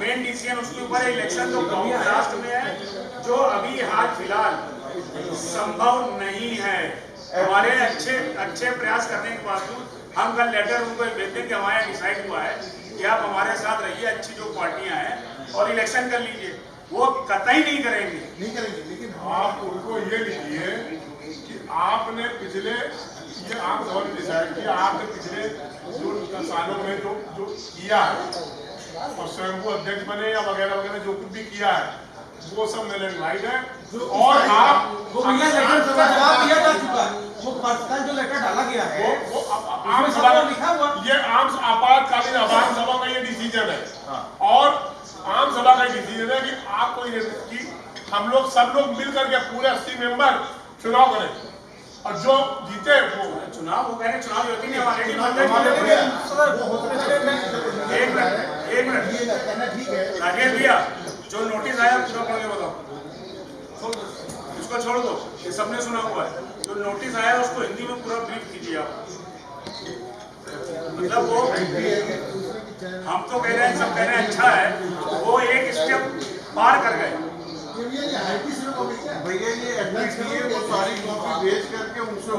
Main decision उसके ऊपर election तो महाराष्ट्र में है, जो अभी हाल फिलहाल संभव नहीं है। हमारे अच्छे प्रयास करने के बावजूद हम कल लेटर उनको भेजते हैं कि हमारे डिसाइड हुआ है कि आप हमारे साथ रहिए, अच्छी जो पार्टियां हैं और इलेक्शन कर लीजिए। वो कतई नहीं करेंगे। लेकिन आप उनको ये लिखिए कि आपने पिछले ये आप डिसाइड किया, आपने पिछले जो सालों में जो किया है और स्वयं अध्यक्ष बने या वगैरह वगैरह जो कुछ भी किया है वो सब मेरे राइट है। और आप वो लेटर जवाब दिया जा चुका है, वो पर्सनल जो लेटर डाला गया है वो आम सभा लिखा हुआ, ये आपातकालीन आम सभा का ये डिसीजन है। और आम सभा का डिसीजन है कि आपको कि हम लोग सब लोग मिलकर के पूरे 80 मेंबर चुनाव करें और जो जीते वो चुनाव हो गए। चुनाव होती नहीं हमारे एक मिनट राजेश भैया, जो नोटिस आया पूरा पढ़ के बताओ, इसको छोड़ दो, ये सबने सुना हुआ है। जो नोटिस आया उसको हिंदी में पूरा ब्रीफ कीजिए आप। मतलब वो हम तो कह रहे हैं, सब कह रहे हैं अच्छा है, वो एक स्टेप पार कर गए। भैया ये एफपीडीए वो सारी कॉपी भेज करके उनसे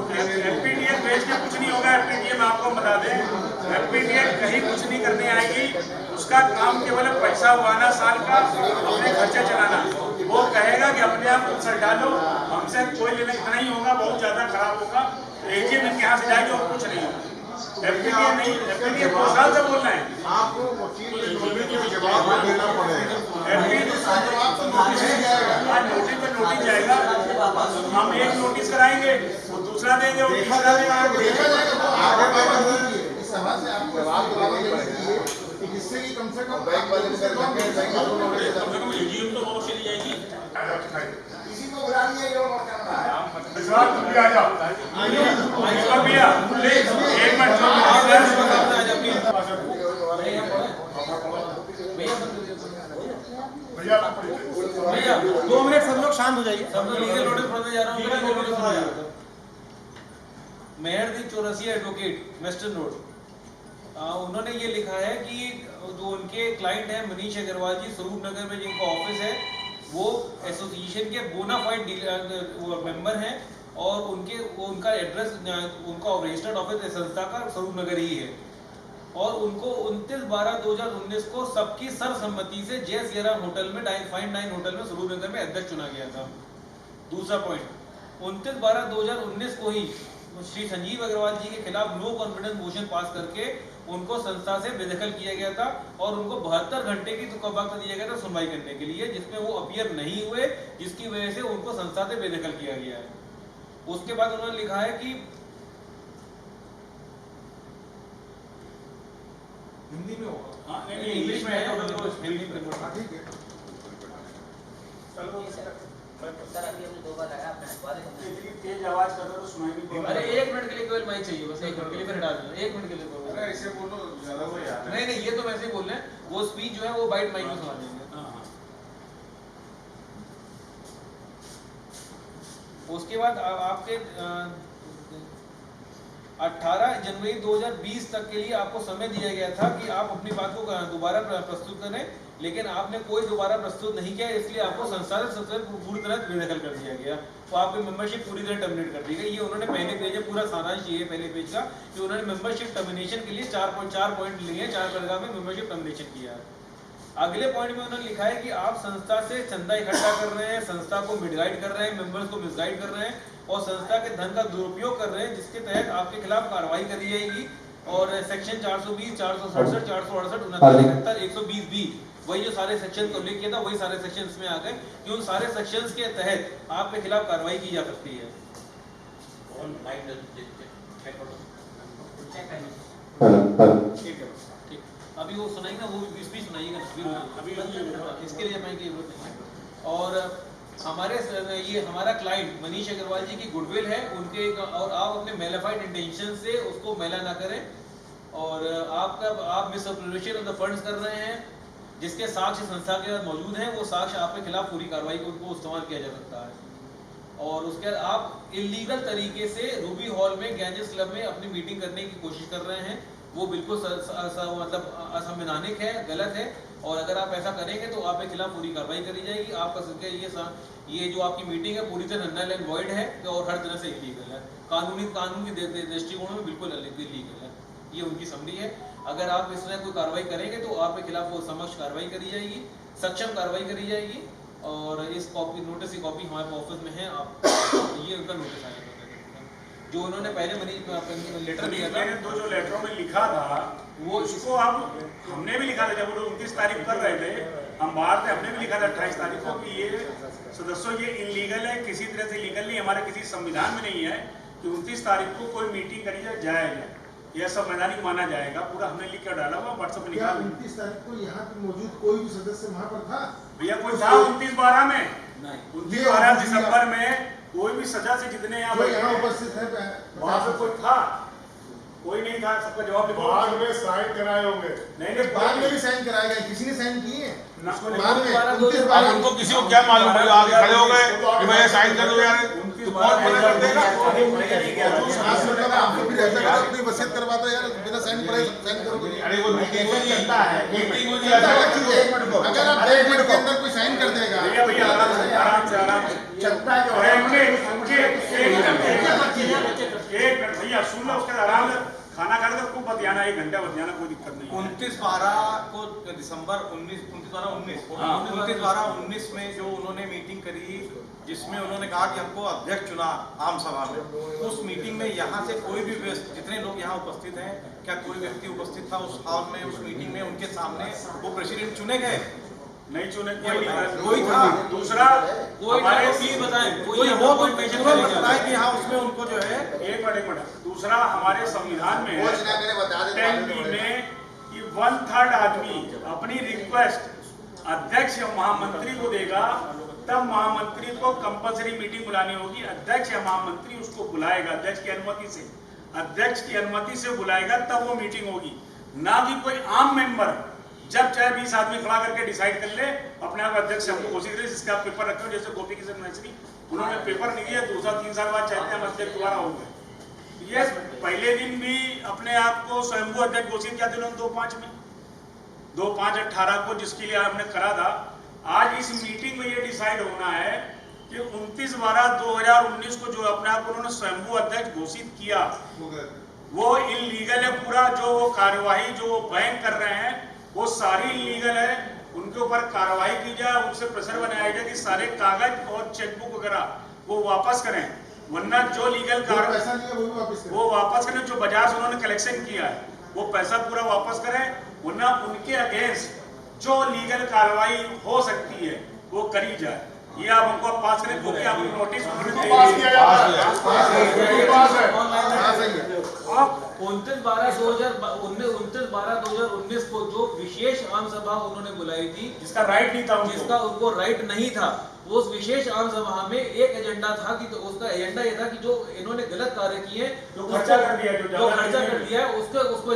एफपीडीए भेज के कुछ नहीं होगा। एफपीडीए में आपको बता दें, एफपीडीए कहीं कुछ नहीं करने आएगी। उसका काम केवल पैसा उगाना, साल का अपने खर्चे चलाना। वो कहेगा कि अपने आप सर डालो, हमसे कोई लेना इतना ही होगा, बहुत ज्यादा खराब होगा। एजीएम इनके यहाँ से जाएगी और कुछ नहीं होगा। एफपीडीए नहीं, एफपीडीए 2 साल से बोल रहे हैं। आपको वकील के नोटिस के जवाब देना पड़ेगा। नोटिस पे नोटिस जाएगा, हम एक नोटिस कराएंगे, वो दूसरा देंगे, वो तीसरा देंगे। इस सभा से आपको इससे ही कम से कम बैंक वाले एजीएम तो बहुत चली जाएगी। इसी को बुला लिया विश्वास तुम भी आ जाओ भैया प्लीज एक मिनट भैया 2 मिनट सब लोग शांत हो जाइए। सब लोग लीगल नोटिस पढ़ने जा रहा हूँ। मेहर दी चौरसिया एडवोकेट वेस्टर्न रोड, उन्होंने ये लिखा है कि जो उनके क्लाइंट हैं मनीष अग्रवाल जी, स्वरूप नगर में जिनका ऑफिस है, वो एसोसिएशन के बोनाफाइड मेंबर हैं और उनका एड्रेस, उनका रजिस्टर्ड ऑफिस संस्था का स्वरूप नगर ही है। और उनको 29/12/2019 को सबकी सर्वसम्मति से जय सियाराम होटल में फाइन 9 होटल में स्वरूप नगर में अध्यक्ष चुना गया था। दूसरा पॉइंट, 29/12/2019 को ही श्री संजीव अग्रवाल जी के खिलाफ नो कॉन्फिडेंस मोशन पास करके उनको संस्था से बेदखल किया गया था और उनको 72 घंटे की वक्त दिया गया था सुनवाई करने के लिए, जिसमें वो अपीयर नहीं हुए, जिसकी वजह से उनको संस्था से बेदखल किया गया है। उसके बाद उन्होंने लिखा है कि हिंदी में होगा, नहीं इंग्लिश में है, हिंदी में ठीक है। सर अभी हमने 2 बार लगाया, आपने हटवा दिया। तेज आवाज कर रहे हो तो सुनाई नहीं पड़ रहा। अरे 1 मिनट के लिए केवल माइक चाहिए, बस 1 मिनट के लिए, फिर हटा दो। 1 मिनट के लिए बोलो। अरे ऐसे बोलो ज्यादा हो यार। नहीं ये तो वैसे ही बोल रहे हैं, वो स्पीच जो है वो बाइट माइक में सुना देंगे। उसके बाद आपके 18 जनवरी 2020 तक के लिए आपको समय दिया गया था कि आप अपनी बात को दोबारा प्रस्तुत करें, लेकिन आपने कोई दोबारा प्रस्तुत नहीं किया, इसलिए आपको संस्था से पूरी तरह बेदखल कर दिया गया। तो आपकी मेंबरशिप पूरी तरह टर्मिनेट कर दी गई। ये उन्होंने पहले पेज में पूरा सारांश ये पहले पेज का कि उन्होंने मेंबरशिप टर्मिनेशन के लिए 4 पॉइंट लिए, 4 पैराग्राफ में मेंबरशिप टर्मिनेशन किया है। अगले पॉइंट में उन्होंने लिखा है कि आप संस्था से चंदा इकट्ठा कर रहे हैं, संस्था को मिसगाइड कर रहे हैं, मेंबर्स को मिसगाइड कर रहे हैं और संस्था के धन का दुरुपयोग कर रहे हैं, जिसके तहत आपके खिलाफ कार्रवाई करी जाएगी। और सेक्शन 420, 467, 468, 69, 120 बी, वही जो सारे सेक्शन को उल्लेख किया था, वही सारे सेक्शन में आ गए कि उन सारे सेक्शंस के तहत आपके खिलाफ कार्रवाई की जा सकती है। ठीक है, ठीक। अभी वो सुनाएगा, वो स्पीच सुनाइएगा, अभी इसके लिए मैं की जरूरत नहीं है। और हमारा क्लाइंट मनीष अग्रवाल जी की गुडविल है उनके, और आप अपने मेलाफाइड इंटेंशन से उसको मेला ना करें। और आप मिसअप्रोप्रिएशन ऑफ द फंड्स कर रहे हैं, जिसके साक्ष्य संस्था के साथ मौजूद हैं, वो साक्ष्य आपके खिलाफ पूरी कार्रवाई को उनको इस्तेमाल किया जा सकता है। और उसके बाद आप इलीगल तरीके से रूबी हॉल में गैंजेस क्लब में अपनी मीटिंग करने की कोशिश कर रहे हैं, वो बिल्कुल मतलब असंवैधानिक है, गलत है। और अगर आप ऐसा करेंगे तो आपके खिलाफ पूरी कार्रवाई करी जाएगी। आपका ये जो आपकी मीटिंग है पूरी तरह नल एंड वॉइड है और हर तरह से इलीगल है, कानून की दृष्टिकोण में बिल्कुल इलीगल है। ये उनकी समरी है। अगर आप इस तरह कोई कार्रवाई करेंगे तो आपके खिलाफ वो समक्ष कार्रवाई करी जाएगी, सक्षम कार्रवाई करी जाएगी। और इस नोटिस की कॉपी हमारे ऑफिस में है, आप ये उनका नोटिस आएगा जो उन्होंने पहले लेटर दिया था। मैंने जो लेटरों में लिखा था वो इसको अब हमने भी लिखा था, जब वो 29 तारीख कर रहे थे हम बाहर थे, हमने भी लिखा था 28 तारीख को कि ये सदस्यों ये इलीगल है, किसी तरह से लीगल नहीं, हमारे किसी संविधान में नहीं है कि 29 तारीख को कोई मीटिंग करी जाएगा, यह संवैधानिक माना जाएगा। पूरा हमने लिख कर डाला हुआ व्हाट्सएप में क्या निकाल। 29 तारीख को यहाँ पे मौजूद कोई भी सदस्य वहाँ पर था? भैया कोई था 29/12 में? 29/12 दिसंबर में कोई भी सजा से जितने यहाँ जो यहाँ उपस्थित है वहाँ पे कोई था? कोई नहीं था। सबका जवाब लिखो। बाद में साइन कराए होंगे। नहीं बाद में भी साइन कराए गए, किसी ने साइन किए हैं? उसको बाद में अब 29/12 उनको किसी को क्या मालूम पड़ेगा, आगे खड़े हो गए कि मैं साइन कर दूं यार, तो कौन मना कर देगा? आज मतलब आपको फिर ऐसा करो, अपनी वसीयत करवा दो यार, बिना साइन कराए साइन करोगे। अरे वो मीटिंग हो चलता है, मीटिंग हो चलता है, ठीक है। अगर आप 1 मिनट के अंदर कोई साइन कर देगा, भैया भैया आराम से चलता है। एक मिनट भैया सुन लो, उसके आराम से खाना खाने का खूब बतियाना, 1 घंटा बतियाना, कोई दिक्कत नहीं। 29/12 को दिसंबर 29/12/19 में जो उन्होंने मीटिंग करी जिसमें उन्होंने कहा कि हमको अध्यक्ष चुना आम सभा में, उस मीटिंग में यहाँ से कोई भी जितने लोग यहाँ उपस्थित हैं, क्या कोई व्यक्ति उपस्थित था उस हॉल में, उस मीटिंग में उनके सामने वो प्रेसिडेंट चुने गए? नहीं चुने, कोई था। दूसरा कोई हमारे प्लीज बताएं, कोई हो कोई पेशेंट बताए कि हाँ उसमें उनको जो है। एक मिनट दूसरा हमारे संविधान में है 10B में कि 1/3 आदमी अपनी रिक्वेस्ट अध्यक्ष या महामंत्री को देगा, तब महामंत्री को कंपलसरी मीटिंग बुलानी होगी। अध्यक्ष या महामंत्री उसको बुलाएगा, अध्यक्ष की अनुमति से बुलाएगा, तब वो मीटिंग होगी। ना कि कोई आम मेंबर जब चाहे 20 आदमी खड़ा करके डिसाइड कर ले अपने आप अध्यक्ष हमको घोषित करे, जिसके आप पेपर रखे हो, जैसे गोपी किशन मैत्री उन्होंने पेपर नहीं दिया, 2-3 साल बाद चाहते हैं हम अध्यक्ष दोबारा हो गए। ये पहले दिन भी अपने आप को स्वयंभू अध्यक्ष घोषित किया था उन्होंने 2-5 में, 2-5-18 को, जिसके लिए हमने करा था। आज इस मीटिंग में ये डिसाइड होना है कि 29/12/2019 को जो अपने आप को उन्होंने स्वयंभू अध्यक्ष घोषित किया वो इलीगल है। पूरा जो वो कार्यवाही जो वो बैंक कर रहे हैं वो सारी इलीगल है। उनके ऊपर कार्रवाई की जाए, उनसे प्रेशर बनाया जाए कि सारे कागज और चेकबुक वगैरह वो वापस करें, वरना जो लीगल पैसा नहीं है वो वापस करें। जो बाजार से उन्होंने कलेक्शन किया है वो पैसा पूरा वापस करें, वरना उनके अगेंस्ट जो लीगल कार्रवाई हो सकती है वो करी जाए। ये आप हमको पास करें, क्योंकि आप नोटिस पास किया जाता है, पास है। 29/12/2019 को जो विशेष आम सभा उन्होंने बुलाई थी, जिसका राइट नहीं था, जिसका उनको राइट नहीं था, उस विशेष आम सभा में एक एजेंडा था कि तो उसका एजेंडा ये था कि जो इन्होंने गलत कार्य किए, जो खर्चा कर दिया है, उसको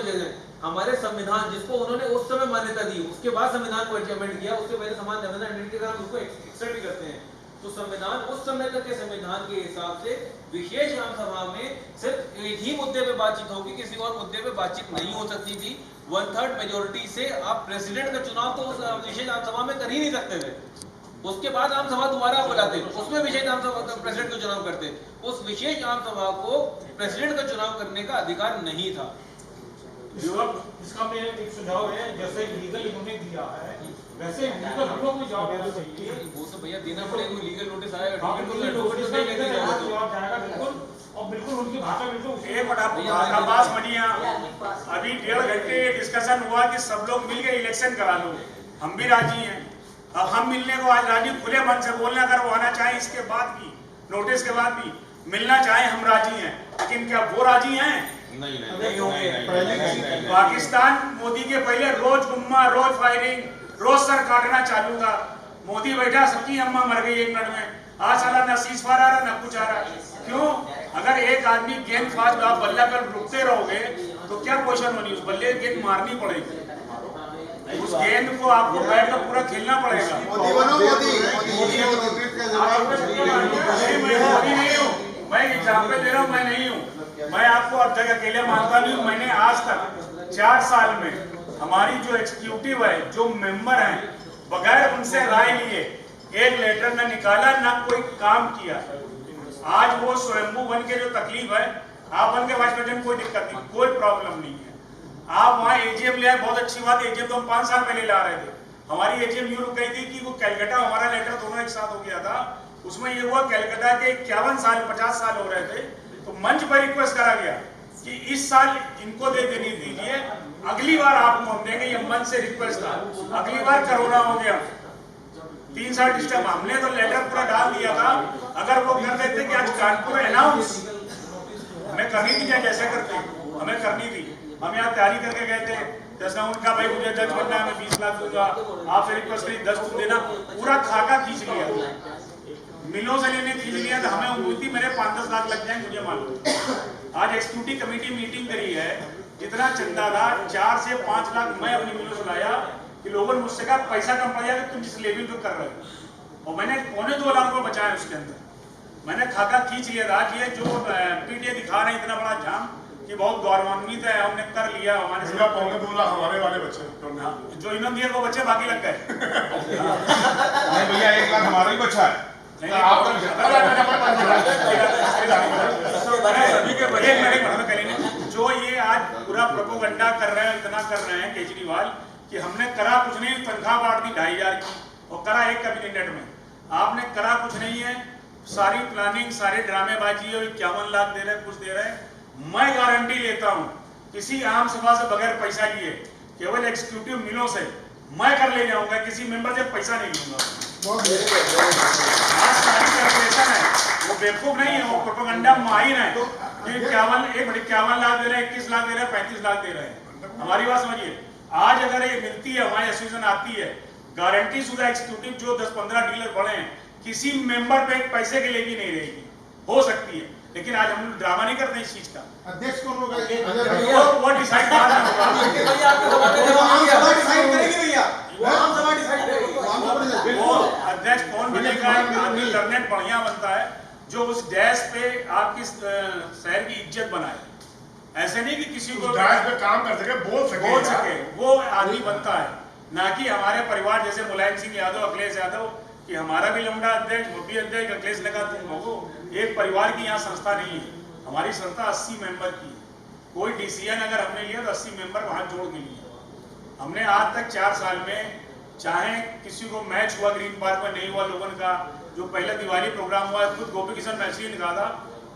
हमारे संविधान जिसको उन्होंने उस समय मान्यता दी, उसके बाद संविधान को अमेंड किया, उससे पहले समान अमेंडमेंट के कारण उसको एक्सेप्ट भी करते हैं। तो संविधान उस समय तक के संविधान के हिसाब से विशेष आम सभा में सिर्फ एक ही मुद्दे पे बातचीत होगी, किसी और मुद्दे पे बातचीत नहीं हो सकती थी। 1/3 मेजोरिटी से आप प्रेसिडेंट का चुनाव तो उस विशेष आम सभा में कर ही नहीं सकते थे। उसके बाद आम सभा दोबारा बुलाते, उसमें विशेष आम सभा प्रेसिडेंट का चुनाव करते। उस विशेष आम सभा को प्रेसिडेंट का चुनाव करने का अधिकार नहीं था। इसका मेरा एक सुझाव है, जैसे लीगल इन्होंने दिया है वैसे लीगल हम लोग को जवाब देना चाहिए। वो तो भैया देना पड़ेगा, लीगल नोटिस आएगा, जवाब जाएगा बिल्कुल, और बिल्कुल उनकी भाषा बिल्कुल। एक मिनट अब्बास मनिया, अभी 1.5 घंटे डिस्कशन हुआ कि सब लोग मिलकर इलेक्शन करा लो, हम भी राजी हैं। अब हम मिलने को आज राजी, खुले मन से बोलना, अगर वो आना चाहे इसके बाद भी, नोटिस के बाद भी मिलना चाहे हम राजी हैं, लेकिन क्या वो राजी हैं? नहीं होंगे। पाकिस्तान मोदी के पहले रोज गुम्मा, रोज फायरिंग, रोज सर काटना चालू था। मोदी बैठा, सबकी अम्मा मर गई 1 मिनट में। आज साला ना सीजफायर आ रहा ना कुछ आ रहा। क्यों? अगर एक आदमी गेंद फास्ट आप बल्ला कर रुकते रहोगे तो क्या पोजीशन होनी, उस बल्ले गेंद मारनी पड़ेगी, उस गेंद को आपको बैठ कर पूरा खेलना पड़ेगा। मैं एग्जाम्पल दे रहा हूँ, मैं नहीं हूँ, मैं आपको अब तक अकेले मानता नहीं हूँ। मैंने आज तक 4 साल में हमारी जो एग्जीक्यूटिव है, जो मेंबर हैं, बगैर उनसे राय लिए एक लेटर न निकाला, न कोई काम किया। आज वो स्वयंभू बन के जो तकलीफ है, आप बन के वाइस प्रेसिडेंट, कोई दिक्कत नहीं, कोई प्रॉब्लम नहीं है। आप वहाँ एजीएम ले आए, बहुत अच्छी बात। एजीएम तो हम 5 साल पहले ला रहे थे। हमारी एजीएम यूँ रुक गई थी कि वो कैलकाटा, हमारा लेटर दोनों एक साथ हो गया था। उसमें ये हुआ कैलकाटा के 51 साल 50 साल हो रहे थे, तो मंच पर रिक्वेस्ट करा गया कि इस साल इनको दे देनी दीजिए, अगली बार आपको हम देंगे। ये मंच से रिक्वेस्ट था। अगली बार कोरोना हो गया, 3 साल डिस्टर्ब, हमने तो लेटर पूरा डाल दिया था। अगर वो कर देते कि आज कानपुर अनाउंस हमें करनी थी, चाहे जैसे करते हमें करनी थी। हम यहाँ तैयारी करके गए थे, जैसा उनका भाई मुझे जज बनना है, मैं 20 लाख दूंगा, आपसे रिक्वेस्ट करी 10 तुम देना, पूरा खाका खींच लिया। मिलों से लेने खींच लिया, तो हमें उम्मीद थी मेरे 5-10 लाख लग जाएंगे, मुझे मालूम। आज एक्सिक्यूटिव कमेटी मीटिंग करी है, जितना चंदा था 4 से 5 लाख मैं अपनी मिलों से लाया कि लोगों ने मुझसे कहा पैसा कम पड़ जाएगा तुम जिस लेवल पे कर रहे हो, और मैंने 2.25 लाख रुपए बचाए उसके अंदर। मैंने खाका खींच लिया था कि ये जो पीटीए दिखा रहे हैं इतना बड़ा जाम कि बहुत गौरवान्वित है, हमने कर लिया। हमारे 2.25 लाख हमारे वाले बच्चे, जो इन्होंने दिए वो बच्चे बाकी लग गए। नहीं भैया 1 लाख हमारा ही बचा है। जो ये आज पूरा प्रोपोगंडा कर रहे हैं, इतना कर रहे हैं केजरीवाल कि हमने करा कुछ नहीं, तनख्वाह बांट दी 2,500 की और करा एक कैबिनेट में। आपने करा कुछ नहीं है, सारी प्लानिंग, सारे ड्रामेबाजी है। 51 लाख दे रहे हैं, कुछ दे रहे हैं। मैं गारंटी लेता हूं किसी आम सभा से बगैर पैसा लिए, केवल एग्जीक्यूटिव मिलों से मैं कर ले जाऊंगा, किसी मेंबर से पैसा नहीं लूंगा। आज सारी कैलकुलेशन है, वो बेवकूफ नहीं है, वो प्रोपेगेंडा माहिर है कि 51 लाख दे रहे हैं, 21 लाख दे रहे हैं, 35 लाख दे रहे हैं। हमारी बात समझिए, आज अगर ये मिलती है, हमारी एसोसिएशन आती है, गारंटी शुदा एग्जीक्यूटिव जो 10-15 डीलर बड़े हैं, किसी मेंबर पे एक पैसे के लिए भी नहीं रहेगी। हो सकती है, लेकिन आज हम लोग ड्रामा नहीं करते इस चीज का। अध्यक्ष कौन होगा? वो डिसाइड बाद में होगा। वो अध्यक्ष कौन बनेगा, इंटरनेट बढ़िया बनता है जो उस डैश पे आपकी शहर की इज्जत बनाए। ऐसे नहीं कि किसी को डैश पे काम कर सके, बोल सके, वो आदमी बनता है। ना कि हमारे परिवार जैसे मुलायम सिंह यादव, अखिलेश यादव, कि हमारा भी लौंडा अध्यक्ष, वो भी अध्यक्ष, अखिलेश ने कहा तुम लोगों, एक परिवार की यहाँ संस्था नहीं है। हमारी संस्था 80 मेंबर की है। कोई डिसीजन अगर हमने लिया तो 80 मेंबर वहां जोड़ के लिए। हमने आज तक 4 साल में, चाहे किसी को मैच हुआ ग्रीन पार्क में, नहीं हुआ लोगों का, जो पहला दिवाली प्रोग्राम हुआ खुद गोपी किशन मैसी ने कहा था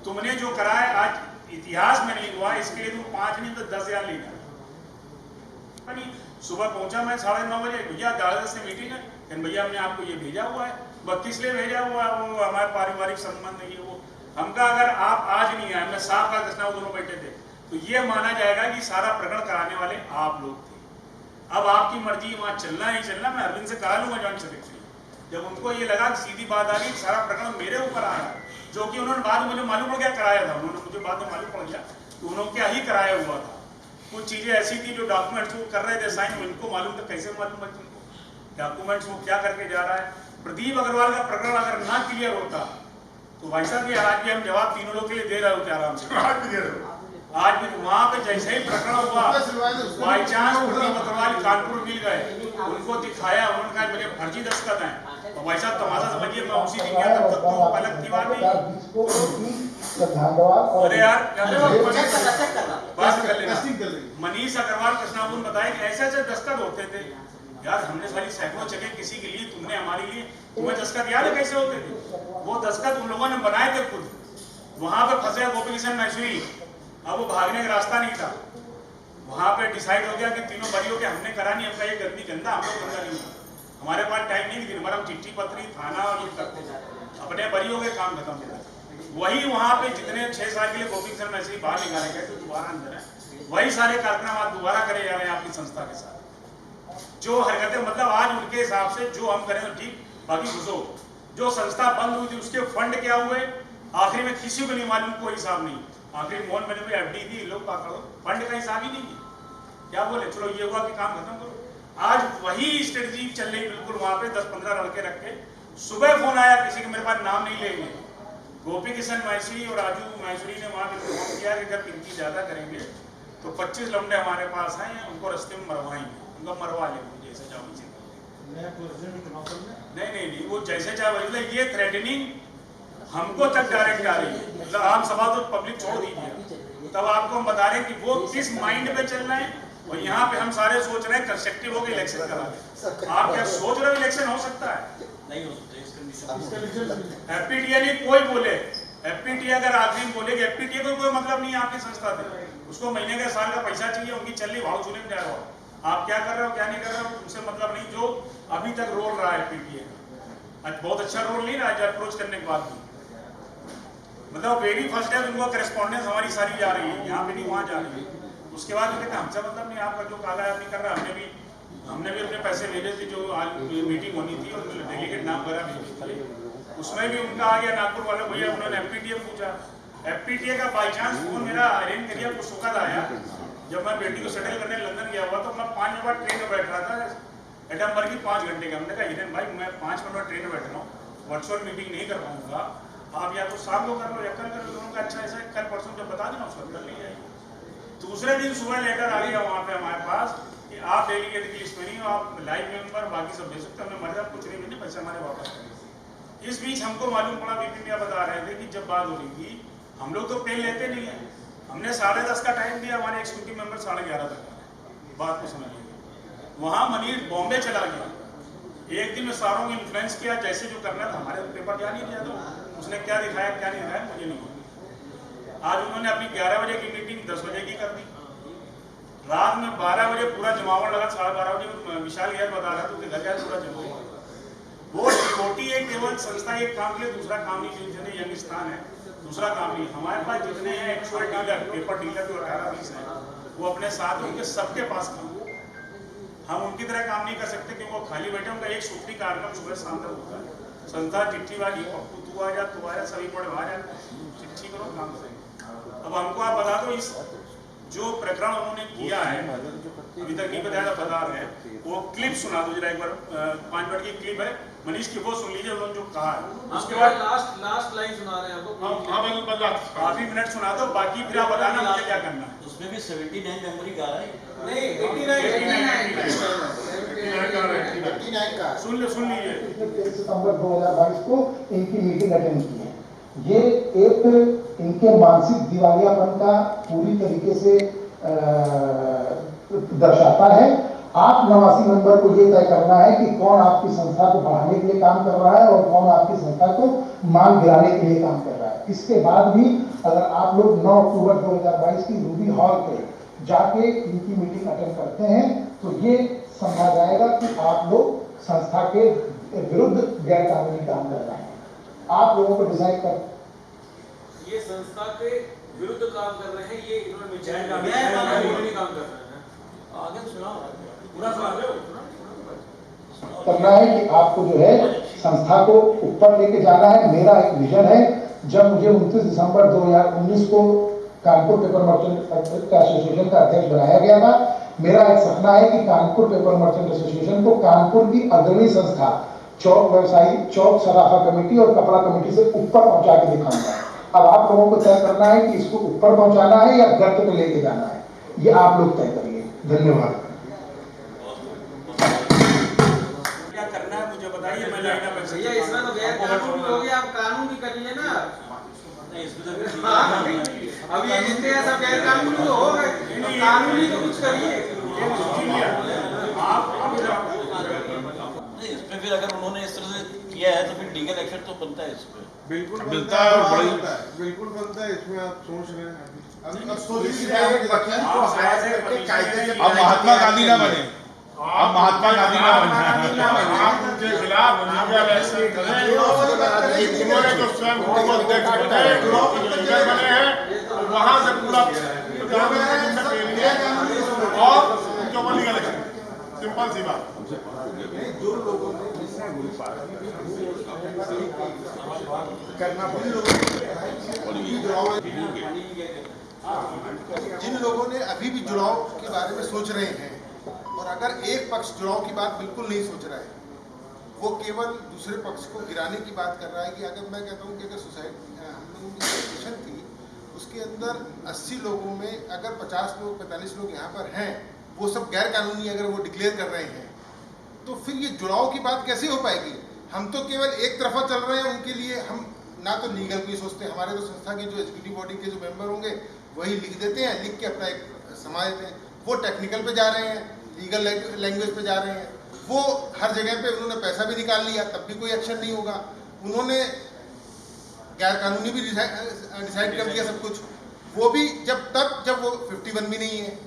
तुमने जो करा है आज इतिहास में नहीं हुआ, इसके लिए तुम 5 नहीं तो 10,000 लेना। सुबह पहुंचा मैं 9:30 बजे, भैया 10 से मीटिंग है, भैया हमने आपको ये भेजा हुआ है, 32 लिए भेजा हुआ है, वो हमारे पारिवारिक संबंध है, वो हमका अगर आप आज नहीं आए, मैं साफ बात दसना, दोनों बैठे थे, तो ये माना जाएगा कि सारा प्रकरण कराने वाले आप लोग थे। अब आपकी मर्जी, वहां चलना नहीं चलना, मैं अरविंद से करा लूंगा जॉइंट सेक्रेटरी। जब उनको ये लगा कि सीधी बात आ गई, सारा प्रकरण मेरे ऊपर आ रहा है, जो कि उन्होंने बाद में मुझे मालूम पड़ गया कराया था, उन्होंने मुझे बाद में मालूम पड़ गया कि उन्होंने क्या ही कराया हुआ था। कुछ चीजें ऐसी थी जो डॉक्यूमेंट्स वो कर रहे थे साइन, उनको मालूम था, कैसे मालूम है तुमको डॉक्यूमेंट्स वो क्या करके जा रहा है। प्रदीप अग्रवाल का प्रकरण अगर ना क्लियर होता तो भाई साहब ये आज भी हम जवाब तीनों लोग के लिए दे रहे होते आराम से। आज भी वहां पे जैसे ही प्रकरण हुआ, बाई चांस प्रदीप अग्रवाल कानपुर मिल गए, उनको दिखाया, उन्होंने कहा मेरे फर्जी दस्तखत हैं, और भाई साहब तमाशा समझिए, मैं उसी दिन गया, तब तक तो अलग थी बात नहीं। अरे यार बात कर लेना। मनीष अग्रवाल कृष्णापुर बताए कि ऐसे ऐसे दस्तखत होते थे यार, हमने सारी सैकड़ों जगह किसी के लिए, तुमने हमारे लिए, तुम्हें दस्तखत याद है कैसे होते थे? वो दस्तखत उन लोगों ने बनाए थे खुद, वहां पे फंसे गोपी किशन मैसूरी। अब वो भागने का रास्ता नहीं था, वहां पे डिसाइड हो गया कि तीनों बरियों के हमने करा नहीं, हमका ये गंदी गंदा, हम लोग गंदा नहीं हुआ, हमारे पास टाइम नहीं, दिन भर हम चिट्ठी पत्री थाना और लोग करते थे, अपने बरियों के काम खत्म हो गया। वही वहां पे जितने 6 साल के लिए गोपी किशन मैसूरी बाहर निकाले गए तो दोबारा अंदर है, वही सारे कार्यक्रम आज दोबारा करे जा रहे हैं आपकी संस्था के साथ। जो हरकतें, मतलब आज उनके हिसाब से जो हम करें तो ठीक, बाकी घुसो। जो संस्था बंद हुई थी उसके फंड क्या हुए, आखिरी में किसी को नहीं मालूम, कोई हिसाब नहीं। आखिरी मोहन मैंने भी एफडी थी, लोग का करो, फंड का हिसाब ही नहीं किया। क्या बोले, चलो ये हुआ कि काम खत्म करो। आज वही स्ट्रेटजी चल रही बिल्कुल, वहां पे 10-15 लड़के रख के। सुबह फोन आया किसी के, मेरे पास नाम नहीं लेंगे, गोपी किशन मैसूरी और राजू मैसूरी ने वहां पे फोन किया कि अगर पिंकी ज्यादा करेंगे तो 25 लौंडे हमारे पास हैं, उनको रास्ते में मरवाएंगे, उनको मरवा लेंगे जैसे चाहो वैसे। नहीं, वो जैसे चाहे वैसे। ये थ्रेटनिंग हमको तक डायरेक्ट आ रही है, मतलब आम सभा तो पब्लिक छोड़ दीजिए, तब आपको हम बता रहे हैं कि वो किस माइंड पे चल रहे हैं। और यहाँ पे हम सारे सोच रहे हैं कंस्ट्रक्टिव होकर इलेक्शन करा दें। आप क्या सोच रहे हो इलेक्शन हो सकता है? नहीं हो सकता। एफपीटीए नहीं कोई बोले, एफपीटीए अगर आदमी बोले कि एफपीटीए को कोई मतलब नहीं है आपकी संस्था से, उसको महीने का साल का पैसा चाहिए, उनकी चल रही भाव चुने में जा रहा हो, आप क्या कर रहे हो क्या नहीं कर रहे हो उनसे मतलब नहीं। जो अभी तक रोल रहा है एफपीटीए आज बहुत अच्छा रोल नहीं रहा है अप्रोच करने के बाद भी, मतलब वेरी फर्स्ट है उनको करस्पॉन्डेंस हमारी सारी जा रही है, यहाँ पे नहीं वहाँ जा रही है। उसके बाद कहते हैं हमसे मतलब नहीं, आपका जो काला आदमी कर रहा है। हमने भी अपने पैसे भेजे थे, जो मीटिंग होनी थी और डेलीगेट नाम वगैरह भेजे थे, उसमें भी उनका आ गया नागपुर वाले भैया, उन्होंने एफपीटीए पूछा। एफपीटीए का बाई चांस फोन मेरा अरेंज करिए कुछ सुखद आया। जब मैं बेटी को सेटल करने लंदन गया हुआ तो मैं 5 मिनट बाद ट्रेन में बैठ रहा था एडमबर्ग की 5 घंटे का। हमने कहा हिरेन भाई मैं 5 मिनट बाद ट्रेन में बैठ रहा हूँ, वर्चुअल मीटिंग नहीं कर पाऊंगा, आप या तो शाम को कर लो या कल कर लो। उनका अच्छा ऐसा कल परसों जब बता देना उसको कर ली जाएगी। दूसरे दिन सुबह लेटर आ गया वहाँ पे हमारे पास कि आप डेलीगेट की लिस्ट में नहीं हो, आप लाइव मेंबर बाकी सब भेज सकते हैं। हमने मर्जा कुछ नहीं भेजे, पैसे हमारे वापस करेंगे। इस बीच हमको मालूम पड़ा, बीपी भैया बता रहे थे कि जब बात हो रही थी, हम लोग तो पेन लेते नहीं है, हमने 10:30 का टाइम दिया, हमारे एग्जीक्यूटिव मेंबर 11:30 तक बात को समझ लिया। वहाँ मनीष बॉम्बे चला गया, एक दिन में सारों को इन्फ्लुएंस किया, जैसे जो करना था हमारे पेपर जा नहीं दिया था, उसने क्या दिखाया क्या नहीं दिखाया मुझे नहीं। आज उन्होंने अपनी 11 बजे की मीटिंग 10 बजे की कर दी, रात में 12 बजे पूरा जमावट लगा। 12:30 बजे विशाल गैर बता रहा था घर जाए पूरा जमा। वो डिवोटी एक केवल संस्था एक काम के लिए, दूसरा काम नहीं, जितने यंग स्थान है दूसरा काम नहीं। हमारे पास जितने हैं एक्चुअल डीलर, पेपर डीलर जो 18-20 है, वो अपने साथ उनके सबके पास काम। हम उनकी तरह काम नहीं कर सकते कि वो खाली बैठे। उनका एक सूत्री कार्यक्रम सुबह शाम तक होता है। संस्था चिट्ठी वाली, पप्पू तू आ जा, सभी बड़े आ जा, चिट्ठी करो काम करेंगे। अब हमको आप बता दो, इस जो प्रकरण उन्होंने किया है अभी तक नहीं बताया, बता रहे हैं, वो क्लिप सुना दो जरा एक बार। 5 मिनट की क्लिप है मनीष की, वो सुन लीजिए उन्होंने जो कहा है। उसके बाद लास्ट लाइन सुना रहे हैं आपको, काफी मिनट सुना दो, बाकी फिर आप बताना मुझे क्या करना है। उसमें भी 79 मेमोरी गा रहा है। नहीं 89 सुन लीजिए। 23 सितंबर 2022 को इनकी मीटिंग अटेंड की है। ये एक इनके मानसिक दिवालियापन का पूरी तरीके से दर्शाता है। आप नवासी मेंबर को ये तय करना है कि कौन आपकी संस्था को बढ़ाने के लिए काम कर रहा है और कौन आपकी संस्था को मान गिराने के लिए काम कर रहा है। इसके बाद भी अगर आप लोग 9 अक्टूबर 2022 की रूबी हॉल पे जाके इनकी मीटिंग अटेंड करते हैं तो ये समझा जाएगा कि आप लोग संस्था के विरुद्ध गैर कानूनी काम कर रहे हैं। आप लोगों को डिसाइड कर, ये संस्था के विरुद्ध काम कर रहे हैं, ये इन्होंने गैर कानूनी काम कर रहे हैं। आगे सुनाओ, पूरा सुना दो। करना है कि आपको जो है संस्था को ऊपर लेके जाना है। मेरा एक विजन है, जब मुझे 29 दिसंबर 2019 को कानपुर पेपर मर्चेंट एसोसिएशन का अध्यक्ष बनाया गया था, मेरा एक सपना है कि कानपुर पेपर मर्चेंट एसोसिएशन को कानपुर की अग्रणी संस्था चौक व्यवसायी, चौक सराफा कमेटी और कपड़ा कमेटी से ऊपर पहुंचा के दिखाऊंगा। अब आप लोगों को तय करना है कि इसको ऊपर पहुंचाना है या गर्त पे लेके जाना है, ये आप लोग तय करिए। धन्यवाद। क्या करना है मुझे बताइए, मैं लाइन अप भैया इसमें तो गैर कानूनी हो गया, आप कानूनी करिए ना। अब ये जितने हैं सब गैर कानूनी तो हो गए, कानूनी तो कुछ करिए। इसमें फिर अगर उन्होंने इस तरह से किया है तो फिर लीगल एक्शन तो बनता है इस पे। बिल्कुल बनता है और बड़ी बिल्कुल बनता है। इसमें आप सोच रहे हैं अब महात्मा गांधी ना बने, अब महात्मा गांधी ना बने। आप उनके खिलाफ ऐसे करें, उन्होंने जो स्वयं को अध्यक्ष बने हैं वहां से पूरा और उनके ऊपर लीगल एक्शन, सिंपल सी बात। जिन लोगों ने अभी भी जुड़ाव के बारे में सोच रहे हैं और अगर एक पक्ष जुड़ाव की बात बिल्कुल नहीं सोच रहा है, वो केवल दूसरे पक्ष को गिराने की बात कर रहा है कि अगर मैं कहता हूँ कि अगर सोसाइटी हम लोगों की एसोसिएशन थी उसके अंदर 80 लोगों में अगर 50 लोग 45 लोग यहाँ पर हैं, वो सब गैर कानूनी अगर वो डिक्लेयर कर रहे हैं, तो फिर ये जुड़ाव की बात कैसे हो पाएगी? हम तो केवल एक तरफा चल रहे हैं उनके लिए। हम ना तो लीगल कोई सोचते, हमारे तो संस्था की जो एग्जीक्यूटिव बॉडी के जो मेंबर होंगे वही लिख देते हैं, लिख के अपना एक समाज देते हैं। वो टेक्निकल पे जा रहे हैं, लीगल लैंग्वेज पे जा रहे हैं, वो हर जगह पे उन्होंने पैसा भी निकाल लिया, तब भी कोई एक्शन नहीं होगा। उन्होंने गैर कानूनी भी डिसाइड कर दिया सब कुछ, वो भी जब वो 51 भी नहीं है।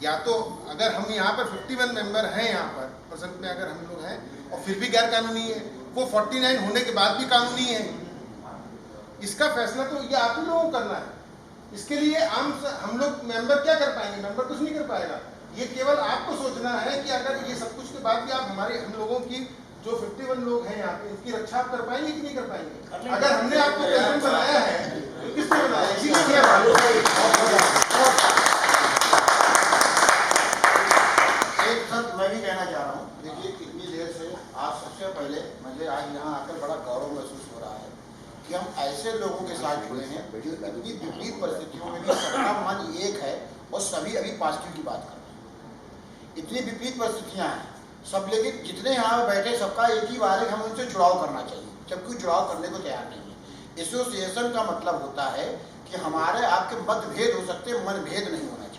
या तो अगर हम यहाँ पर 51 मेंबर हैं, यहाँ पर परसेंट में अगर हम लोग हैं और फिर भी गैर कानूनी है, वो 49 होने के बाद भी कानूनी है, इसका फैसला तो ये आप ही लोगों को करना है। इसके लिए हम लोग मेंबर क्या कर पाएंगे? मेंबर कुछ नहीं कर पाएगा। ये केवल आपको सोचना है कि अगर ये सब कुछ के बाद भी आप हम लोगों की जो 51 लोग हैं यहाँ पे, इनकी रक्षा आप कर पाएंगे कि नहीं कर पाएंगे? अगर हमने आपको प्रेसिडेंट बनाया है तो किसने बनाया? एक सर मैं भी कहना चाह रहा हूँ, देखिए इतनी देर से आज सबसे पहले मुझे आज यहाँ आकर बड़ा गौरव महसूस हो रहा है कि हम ऐसे लोगों के साथ जुड़े हैं जो इतनी विपरीत परिस्थितियों में भी सबका मन एक है और सभी अभी पॉजिटिव की बात कर रहे हैं। इतनी विपरीत परिस्थितियाँ हैं सब, लेकिन जितने यहाँ बैठे सबका एक ही बात है, हम उनसे जुड़ाव करना चाहिए, जबकि जुड़ाव करने को तैयार नहीं है। एसोसिएशन का मतलब होता है कि हमारे आपके मतभेद हो सकते हैं, मनभेद नहीं होना चाहिए।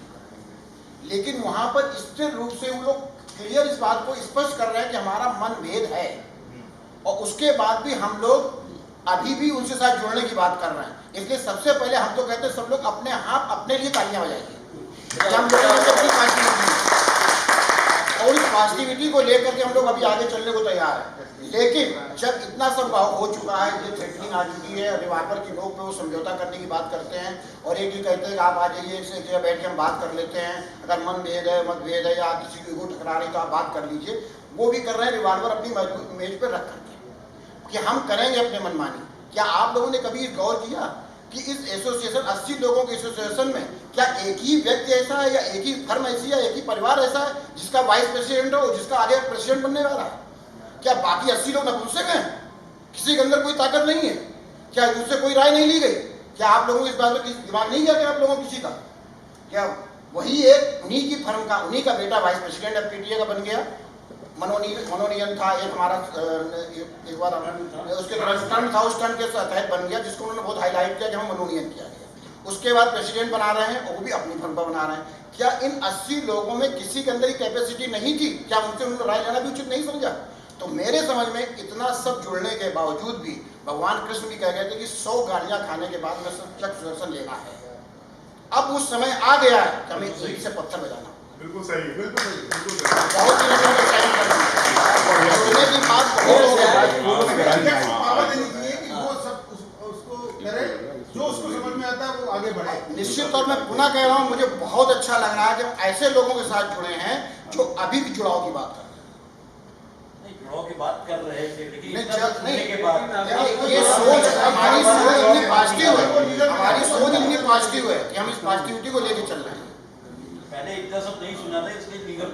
लेकिन वहाँ पर स्थिर रूप से वो लोग क्लियर इस बात को स्पष्ट कर रहे हैं कि हमारा मनभेद है, और उसके बाद भी हम लोग अभी भी उनसे साथ जुड़ने की बात कर रहे हैं। इसलिए सबसे पहले हम तो कहते हैं सब लोग अपने हाथ अपने लिए तालियां बजाइए, हम लोग और इस पॉजिटिविटी को लेकर के हम लोग अभी आगे चलने को तैयार हैं। लेकिन जब इतना सब हो चुका है, ये थ्रेटनिंग आ चुकी है, रिवाल्वर की नोक पे वो समझौता करने की बात करते हैं, और एक ही कहते हैं कि आप आ जाइए, इससे जगह बैठ के हम बात कर लेते हैं, अगर मनभेद है मतभेद है या किसी की ईगो टकरा रही तो आप बात कर लीजिए। वो भी कर रहे हैं रिवाल्वर अपनी मेज पर रख करके कि हम करेंगे अपने मनमानी। क्या आप लोगों ने कभी गौर किया कि इस एसोसिएशन 80 लोगों के एसोसिएशन में क्या एक ही व्यक्ति ऐसा है या एक ही फर्म ऐसी है, एक ही परिवार ऐसा है जिसका वाइस प्रेसिडेंट हो, जिसका आगे प्रेसिडेंट बनने वाला है? क्या बाकी 80 लोग नपुंसक हैं? किसी के अंदर कोई ताकत नहीं है? क्या उससे कोई राय नहीं ली गई? क्या आप लोगों को इस बात में दिमाग नहीं गया? आप लोगों किसी का क्या वही एक उन्हीं की फर्म का, उन्हीं का बेटा वाइस प्रेसिडेंट अब पीटीए का बन गया, मनोनयन था एक हमारा, एक बार उसके टर्न था, उस टर्न के तहत बन गया, जिसको उन्होंने बहुत हाईलाइट किया कि हम मनोनयन किया गया। उसके बाद प्रेसिडेंट बना रहे हैं, वो भी अपनी फर्म पर बना रहे हैं। क्या इन 80 लोगों में किसी के अंदर कैपेसिटी नहीं थी? क्या उनसे उन्होंने राय लेना भी उचित नहीं समझा? तो मेरे समझ में इतना सब जुड़ने के बावजूद भी भगवान कृष्ण भी कह गए थे कि 100 गालियां खाने के बाद में चक्र सुदर्शन लेना है। अब उस समय आ गया है कि हमें ईंट से पत्थर बजाना। बिल्कुल सही, बिल्कुल सही, बिल्कुल सही। बहुत ही लोगों को साइन करना की बात पावर देनी चाहिए कि वो सब उसको करे, जो उसको समझ में आता है वो आगे बढ़े। निश्चित तौर में पुनः कह रहा हूँ, मुझे बहुत अच्छा लग रहा है कि हम ऐसे लोगों के साथ जुड़े हैं जो अभी भी जुड़ाव की बात कर रहे हैं। जुड़ाव की बात कर रहे थे, लेकिन ये सोच हमारी सोच इतनी पॉजिटिव है, हमारी सोच इतनी पॉजिटिव है कि हम इस पॉजिटिविटी को लेके चल रहे हैं। पहले इतना सब नहीं सुना था, इसलिए लीगल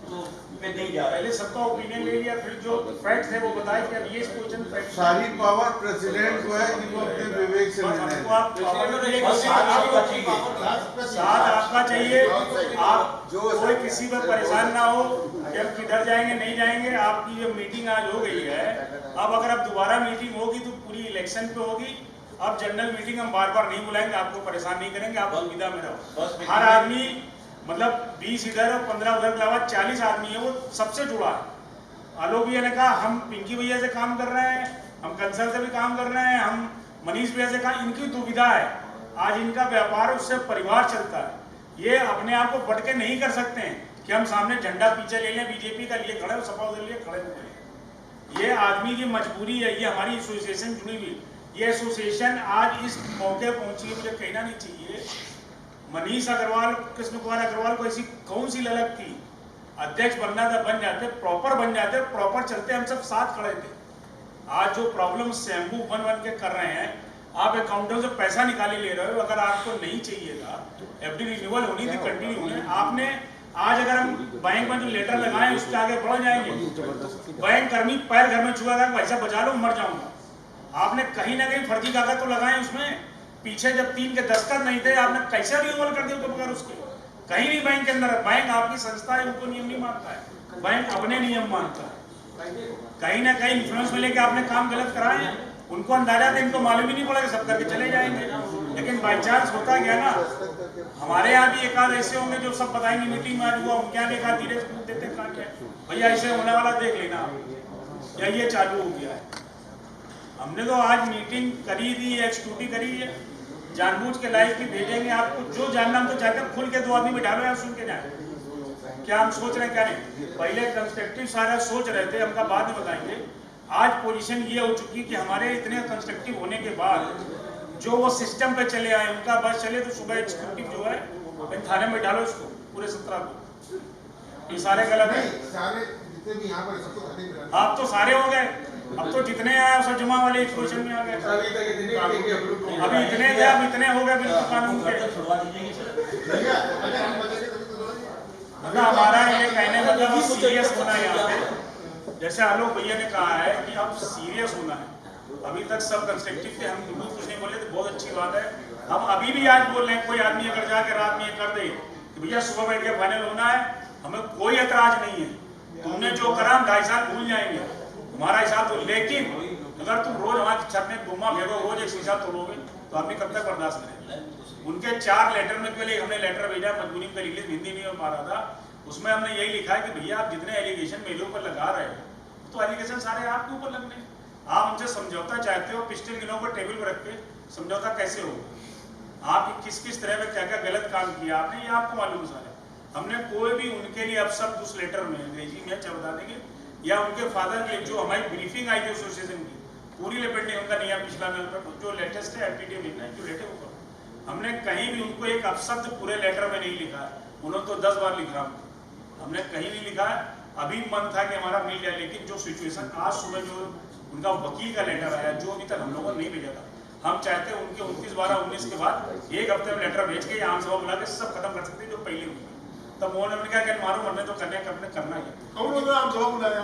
तो पे नहीं जा रहा। पहले सबका ओपिनियन ले लिया, फिर जो फैक्ट है वो बताए कि अब ये पोजीशन फैक्ट सारी पावर प्रेसिडेंट को है कि वो अपने विवेक से निर्णय आपको आप साथ आपका चाहिए। आप कोई किसी पर परेशान ना हो कि हम किधर जाएंगे नहीं जाएंगे। आपकी ये मीटिंग आज हो गई है, अब अगर अब दोबारा मीटिंग होगी तो पूरी इलेक्शन पे होगी। अब जनरल मीटिंग हम बार बार नहीं बुलाएंगे, आपको परेशान नहीं करेंगे, आप दुविधा में रहो। हर आदमी मतलब 20 इधर और 15 उधर के अलावा 40 आदमी है, वो सबसे जुड़ा है। आलोक भैया ने कहा हम पिंकी भैया से काम कर रहे हैं, हम कंसल से भी काम कर रहे हैं, हम मनीष भैया से कहा, इनकी दुविधा है। आज इनका व्यापार उससे परिवार चलता है। ये अपने आप को बट के नहीं कर सकते हैं कि हम सामने झंडा पीछे ले लें, बीजेपी का लिए खड़े हो, सपा उधर लिए खड़े हुए। ये आदमी की मजबूरी है, ये हमारी एसोसिएशन जुड़ी हुई। ये एसोसिएशन आज इस मौके पहुंची, मुझे कहना नहीं चाहिए। मनीष अग्रवाल, कृष्ण कुमार अग्रवाल को ऐसी कौन सी ललक थी? अध्यक्ष बनना था, बन जाते, प्रॉपर बन जाते, प्रॉपर चलते, हम सब साथ खड़े थे। आज जो प्रॉब्लम शैम्पू बन के कर रहे हैं, आप अकाउंटों से पैसा निकाले ले रहे हो। अगर आपको नहीं चाहिए था, एफडी रिन्यूअल होनी थी, कंटिन्यू होने, आपने आज अगर हम बैंक में जो लेटर लगाए उसके आगे बढ़ जाएंगे। बैंक कर्मी पैर घर में छुआ था, पैसा बचा लो मर जाऊंगा। आपने कहीं ना कहीं फर्जी कागज तो लगाए उसमें, पीछे जब 3 के दस्तखत नहीं थे, आपने कैसे रिन्यूअल कर दिया उसके बगैर उसके? कहीं भी बैंक के अंदर, बैंक आपकी संस्था है, उनको नियम नहीं मानता है, बैंक अपने नियम मानता है। कहीं ना कहीं इन्फ्लुएंस में लेके आपने काम गलत कराए हैं, उनको अंदाजा था, इनको मालूम ही नहीं पड़ा कि सब करके चले जाएंगे। लेकिन बाई चांस होता गया ना, हमारे यहाँ भी एक आध ऐसे होंगे जो सब बताएंगे मीटिंग में आज हुआ, उनके यहाँ भी एक आध धीरे से देते कहा क्या भैया ऐसे होने वाला देख लेना, या ये चालू हो गया है। हमने तो आज मीटिंग करी थी, एक्सक्यूटी करी है, जानबूझ के लाइव की भेजेंगे आपको, जो जानना हम तो चाहते हैं खुल के 2 आदमी बैठा लो यार, सुन के जाए क्या हम सोच रहे हैं क्या नहीं। पहले कंस्ट्रक्टिव सारा सोच रहे थे, हमका बाद में बताएंगे। आज पोजीशन ये हो चुकी कि हमारे इतने कंस्ट्रक्टिव होने के बाद जो वो सिस्टम पे चले आए, उनका बस चले तो सुबह एक्सक्यूटिव जो है थाने में डालो इसको पूरे 17 को, ये सारे गलत है। सारे जितने भी यहाँ पर सबको थाने में आप तो सारे हो गए, अब तो जितने आए सब जमा वाले इस पोजीशन में आ गए। अभी इतने थे, अब इतने हो गए बिल्कुल कानून के। छुड़वा दीजिए मतलब हमारा ये कहने मतलब सीरियस होना है यहाँ पे। जैसे आलोक भैया ने कहा है कि अब सीरियस होना है। अभी तक सब कंस्ट्रक्टिव थे, हम बिल्कुल कुछ नहीं बोले, तो बहुत अच्छी बात है। हम अभी भी आज बोल रहे हैं, कोई आदमी अगर जाके रात में ये कर दे कि भैया सुबह बैठ के फाइनल होना है, हमें कोई एतराज नहीं है। तुमने जो करा हम 2.5 साल भूल जाएंगे, हमारा हिसाब तो। लेकिन अगर तुम रोज हमारे छत में घुमा फेरो, रोज एक शीशा तोड़ोगे तो आदमी कब तक बर्दाश्त करेगा। उनके 4 लेटर में पहले हमने लेटर भेजा, मजबूरी में इंग्लिश हिंदी नहीं हो पा रहा था, उसमें हमने यही लिखा है कि भैया आप जितने एलिगेशन मेरे ऊपर लगा रहे हो तो एलिगेशन सारे आपके ऊपर लगने। आप हमसे समझौता चाहते हो, पिस्टल गिनों को टेबल पर रख के समझौता कैसे होगा? आप किस किस तरह में क्या क्या गलत काम किया आपने, ये आपको मालूम सारा। हमने कोई भी उनके लिए अब सब उस लेटर में अंग्रेजी में अच्छा बता देंगे, या उनके फादर के जो हमारी ब्रीफिंग आई थी एसोसिएशन की पूरी लपेटने उनका नहीं है। पिछला नंबर जो लेटेस्ट है एलपीडी में जो लेटर ऊपर हमने कहीं भी उनको एक अपशब्द पूरे लेटर में नहीं लिखा है, उन्होंने तो 10 बार लिखा, हमने कहीं नहीं लिखा है। अभी मन था कि हमारा मिल जाए, लेकिन जो सिचुएशन आज सुबह जो उनका वकील का लेटर आया जो अभी तक हम लोगों ने नहीं भेजा था, हम चाहते हैं उनके 29/12/19 के बाद 1 हफ्ते में लेटर भेज के आम सभा बुला के सब खत्म कर सकते हैं जो पहले हुई। तब मोहन ने कहा कि मारो मरने तो करना ही है,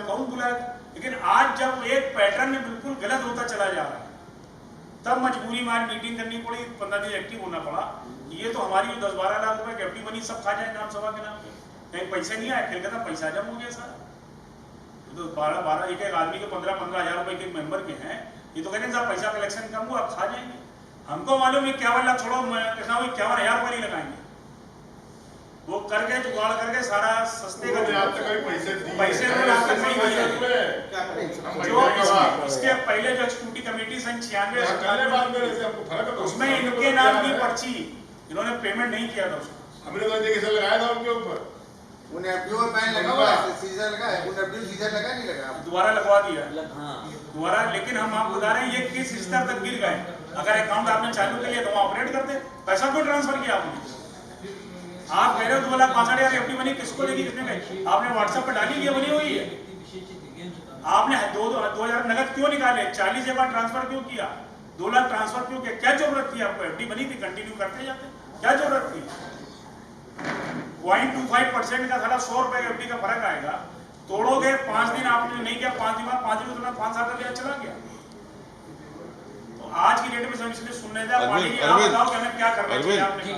कौन बुलाया। लेकिन आज जब एक पैटर्न में बिल्कुल गलत होता चला जा रहा है, तब मजबूरी में आज मीटिंग करनी पड़ी, 15 दिन एक्टिव होना पड़ा। ये तो हमारी 10-12 लाख रुपए की एफडी बनी, सब खा जाए नाम सभा के नाम पे, कहीं पैसे नहीं आए, खेल का पैसा जम हो गया सारा। तो 12 एक आदमी के 15-15 हजार रुपए के मेंबर के हैं, ये तो कहते हैं साहब पैसा कलेक्शन कम हुआ, आप खा जाएंगे। हमको मालूम है 51 लाख छोड़ो, 51,000 रुपए नहीं लगाएंगे, वो करके जुगाड़ करके सारा सस्ते का पैसे जो इसके पहले जो एक्सक्यूटिव कमेटी सन 96 उसमें इनके नाम की पर्ची इन्होंने पेमेंट नहीं किया था उसको, हमने तो देखिए लगाया था उनके ऊपर, उन्हें एफडीओ में बैन लगा हुआ है, सीजर लगा है, उन्हें एफडीओ सीजर लगा नहीं लगा, दोबारा लगवा दिया दोबारा। लेकिन हम आपको बता रहे हैं ये किस स्तर तक गिर गए। अगर अकाउंट आपने चालू कर लिया तो ऑपरेट करते, पैसा क्यों ट्रांसफर किया आपने? आप कह रहे हो 2,65,000 एफडी बनी, किसको देगी, किसने कही? आपने व्हाट्सएप पर डाली, ये बनी हुई है। आपने 2,000 नगद क्यों निकाले, 40 एक बार ट्रांसफर क्यों किया, 2 लाख ट्रांसफर क्यों किया? क्या जरूरत थी आपको? एफडी बनी थी, कंटिन्यू करते जाते, क्या जरूरत थी? 0.25% का साला 100 रुपए एफडी का फर्क आएगा, तोड़ोगे 5 दिन आपने नहीं किया, 5 दिन बाद 5 दिन में 5 साल का लिया चला गया। तो आज की डेट में सब इसलिए सुनने जा पानी की, आप बताओ कि हमें क्या करना चाहिए आपने,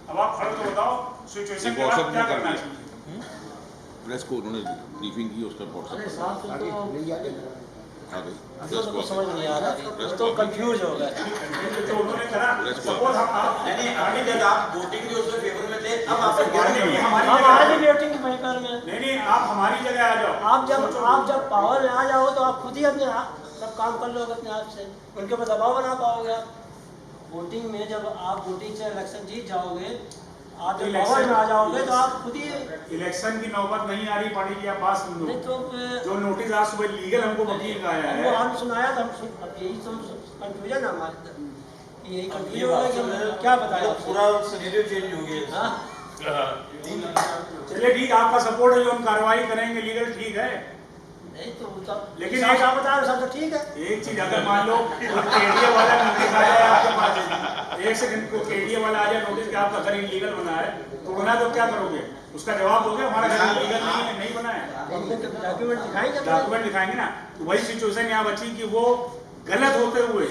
अब आप खड़े तो बताओ सिचुएशन के बाद क्या करना चाहिए। प्रेस को उन्होंने ब्रीफिंग की, उसका व्हाट्सएप आ गई, प्रेस को समझ नहीं आ रहा, तो कंफ्यूज हो गए। तो उन्होंने करा सपोज हम नहीं आगे जब आप वोटिंग के उसके फेवर में थे, अब आप हम आज भी वोटिंग फेवर में, नहीं आप हमारी जगह आ जाओ। आप जब पावर में आ जाओ तो आप खुद ही अपने सब काम कर लोगे अपने आप से, उनके ऊपर दबाव बना पाओगे आप। वोटिंग में जब आप वोटिंग से इलेक्शन जीत जाओगे, आप जब पावर में आ जाओगे तो आप खुद ही इलेक्शन की नौबत नहीं आ रही पार्टी की, आप बात सुन लो। नहीं तो जो नोटिस आज सुबह लीगल हमको वकील का आया है, हम सुनाया था, यही कंफ्यूजन है हमारे, यही कंफ्यूजन हो गया कि हम क्या बताएं, पूरा सिनेरियो चेंज हो गया। चलिए ठीक, आपका सपोर्ट है, जो हम कार्रवाई करेंगे लीगल, ठीक है। नहीं तो लेकिन एक आप बता रहे सब तो ठीक है। एक चीज, अगर मान लो केडीए वाला नोटिस आ जाए आपके पास, 1 सेकंड को केडीए वाला आ जाए नोटिस कि आपका घर इलीगल बना है, तो बना तो क्या करोगे? उसका जवाब दोगे हमारा घर इलीगल नहीं बना है, डॉक्यूमेंट दिखाएंगे ना। तो वही सिचुएशन यहाँ बची कि वो गलत होते हुए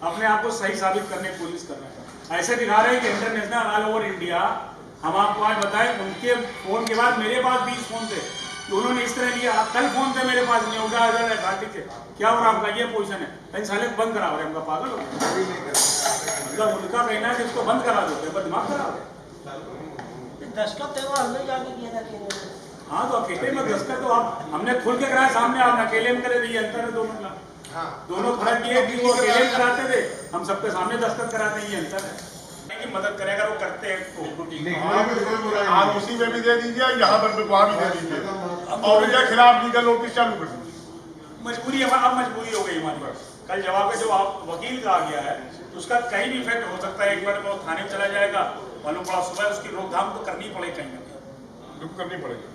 अपने आप को सही साबित करने की कोशिश कर रहे हैं। ऐसे दिखा रहे हैं कि इंटरनेशनल ऑल ओवर इंडिया। हम आपको आज बताएं, उनके फोन के बाद मेरे पास 20 फोन थे तो उन्होंने इस तरह लिया। कल फोन थे मेरे पास, नहीं उठा घाटी से, क्या हो रहा आपका, ये पोजीशन है, कहीं साले बंद करा रहे, हमका पागल हो मतलब उनका कहना है कि इसको बंद करा दो, पेपर दिमाग खराब है। दस्खत है वो हमने जाके किया था। हाँ तो अकेले में दस्खत तो आप हमने खुल के कराया, सामने आप अकेले में करे, ये अंतर है दो मतलब। हाँ। दोनों फर्क ये कि वो अकेले में कराते थे, हम सबके सामने दस्खत कराते हैं, ये अंतर है। कि मदद करेगा वो करते हैं तो आप उसी में भी दे दीजिए, यहाँ पर वहाँ भी दे दीजिए और इनके खिलाफ लीगल नोटिस चालू कर दीजिए। मजबूरी है, अब मजबूरी हो गई हमारी पास। कल जवाब है जो आप वकील का आ गया है उसका कहीं भी इफेक्ट हो सकता है। एक बार वो थाने में चला जाएगा, मालूम पड़ा सुबह, उसकी रोकथाम तो करनी पड़ेगी कहीं ना कहीं, करनी पड़ेगी।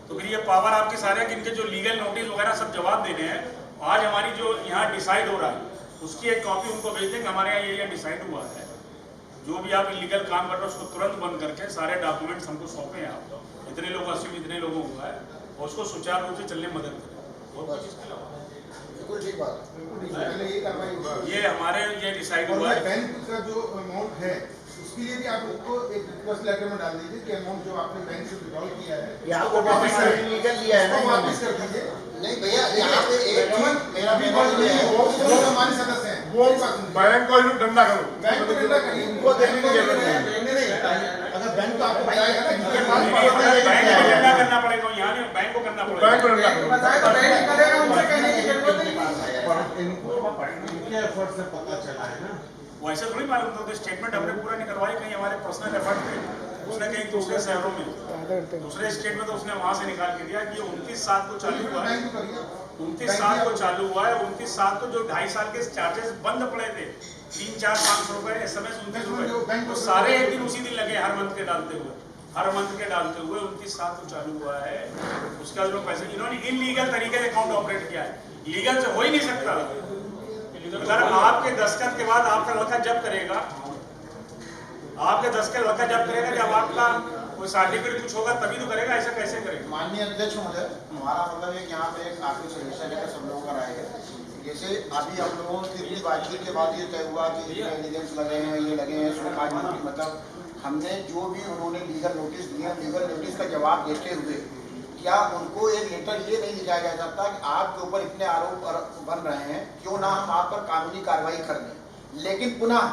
तो फिर ये पावर आपके सारे कि इनके जो लीगल नोटिस वगैरह सब जवाब देने हैं। आज हमारी जो यहाँ डिसाइड हो रहा है उसकी एक कॉपी उनको भेज देंगे, हमारे यहाँ ये डिसाइड हुआ है, जो भी आप इलीगल काम कर रहे हो उसको तुरंत बंद करके सारे डॉक्यूमेंट्स हमको सौंपे हैं। आप इतने लोग 80 इतने लोगों हुआ है और उसको सुचारू रूप से चलने में मदद करें। और कुछ इसके अलावा बिल्कुल ठीक बात, पहले ये कार्रवाई होगा। ये हमारे ये डिसाइड हुआ है। बैंक का जो अमाउंट है उसके लिए भी आप उनको एक रिक्वेस्ट लेटर में डाल दीजिए कि अमाउंट जो आपने बैंक से विड्रॉल किया है यहाँ को वापस कर दिया है ना, वापस कर दीजिए। नहीं भैया, यहाँ पे एक मेरा ये है वो हमारे सदस्य हैं, वो बैंक को डंडा करो, बैंक को डंडा करिए, उनको देने की जरूरत नहीं। अगर बैंक तो आपको बताएगा ना कि बैंक को डंडा करना पड़ेगा, यहाँ नहीं, बैंक को करना पड़ेगा। बैंक को डंडा करो। उनसे कहने की जरूरत नहीं। इनके एफर्ट से पता चला है ना, वो ऐसे थोड़ी मालूम था, स्टेटमेंट हमने पूरा नहीं करवाई, कहीं हमारे पर्सनल एफर्ट थे, उसने कहीं दूसरे शहरों में दूसरे स्टेट में तो उसने वहां से निकाल के दिया कि 29/7 को चालू हुआ है। 29/7 को चालू हुआ है, 29/7 को जो 2.5 साल के चार्जेस बंद पड़े थे 3, 4, 500 रुपए, SMS 29 रुपए, तो सारे एक दिन उसी दिन लगे हर मंथ के डालते हुए 29/7 को चालू हुआ है। उसका जो पैसे इन्होंने इनलीगल तरीके से अकाउंट ऑपरेट किया है, लीगल से हो ही नहीं सकता। अगर आपके दस्तखत के बाद आपका लड़का जब करेगा, आपके दस्तखत लड़का जब करेगा, जब आपका कोई सर्टिफिकेट कुछ होगा तभी तो करेगा, ऐसा कैसे करेगा? माननीय अध्यक्ष महोदय, हमारा मतलब है कि यहाँ पे एक आखिरी सजेशन है सब लोगों का राय है। जैसे अभी हम लोगों की इतनी बातचीत के बाद ये तय हुआ कि इतने एलिगेंस लगे हैं, ये लगे हैं, सरकार मतलब हमने जो भी उन्होंने लीगल नोटिस दिए, लीगल नोटिस का जवाब देते हुए क्या उनको एक लेटर ये नहीं लिखा जा सकता कि आपके ऊपर इतने आरोप बन रहे हैं, क्यों ना हम आप पर कानूनी कार्रवाई कर दें। लेकिन पुनः